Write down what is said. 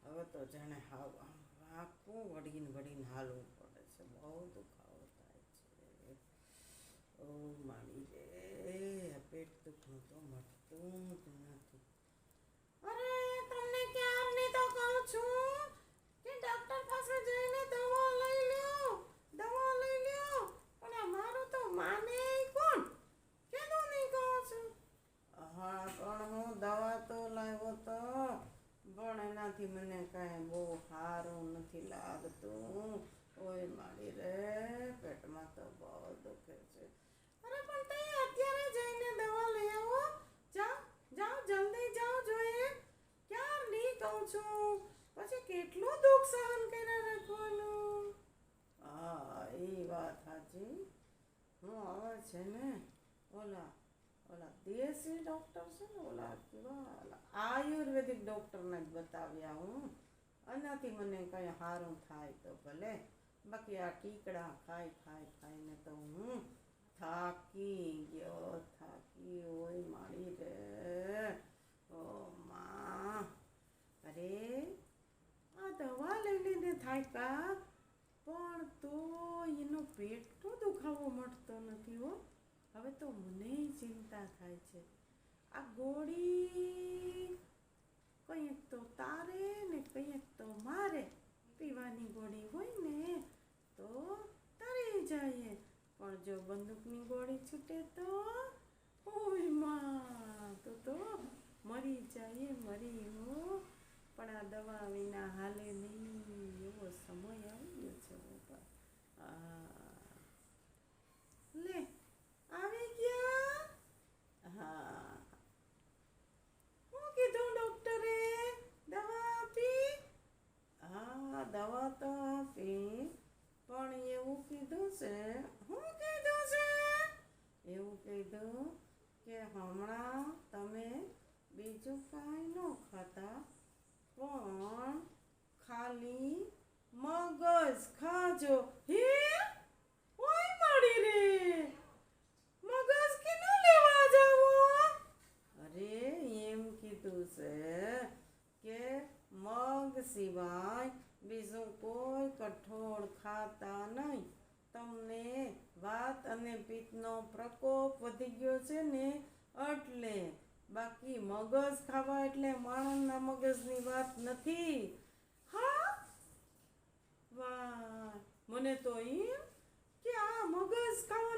હવે તો જાણે હાવ આખું વળીને વળીને હાલવું પડે છે, બહુ દુખાવો થાય છે. ઓ મારી રે, પેટ દુખનું તો મળતું જ નથી. અરે તમને ક્યારની તો કહું છું કે ડોક્ટર પાસે જઈને દવા લઈ લ્યો, દવા લઈ લ્યો, પણ અમારું તો માને કોણ? કીધું નહીં કહું છું. હા પણ હું દવા તો લાવ્યો તો, પણ એનાથી મને કાંઈ બહુ સારું નથી લાગતું. ઓય મારી રે, પેટમાં તો બહુ દુખે છે. અરે પણ તે અત્યારે જઈને દવા લઈ આવો. જાઓ જાઓ, જલ્દી જાઓ જોઈએ. ક્યારની કહું છું, પછી કેટલું દુઃખ સહન કર્યા રાખવાનું. હા એ વાત સાચી. હું હવે છે ને ઓલા ઓલા દેશી ડૉક્ટર છે ને, ઓલા કેવા આયુર્વેદિક ડૉક્ટરને જ બતાવ્યા હું. આનાથી મને કંઈ સારું થાય તો ભલે, બાકી આ ટીકડા ખાઈ ખાઈ ખાઈને તો હું થાકી ગયો, થાકી. હોય મારી રે, ઓ માં. અરે આ દવા લઈ લઈને થાક્યા, પણ તો એનો પેટનો દુખાવો મળતો નથી હો. હવે તો મને ચિંતા થાય છે. આ ગોળી કંઈક તો તારે ને કંઈક તો મારે. પીવાની ગોળી હોય ને તો તરી જાય, પણ જો બંદૂકની ગોળી છૂટે તો ઓય માં, તો મરી જાય, મરી હો. પણ આ દવા વિના હાલે નહીં, એવો સમય આવી ગયો છે બાપા. લે આવી ગયા. હા શું કીધું ડૉક્ટરે? દવા આપી? હા દવા તો આપી, પણ એવું કીધું છે. શું કીધું છે? એવું કીધું કે હમણાં તમે બીજું કાંઈ ન ખાતા, પણ ખાલી મગજ ખાજો. હે ઓય મારી રે, મગજ કે ન લેવા જાવો? અરે એમ કીધું છે કે મગ સિવાય બીજું કોઈ કઠોળ ખાતા નહીં. તમને વાત અને પિત્તનો પ્રકોપ વધી ગયો છે ને એટલે. બાકી મગજ ખાવા એટલે માણસના મગજની વાત નથી. હા વાહ, મને તો એમ કે આ મગજ ખાવા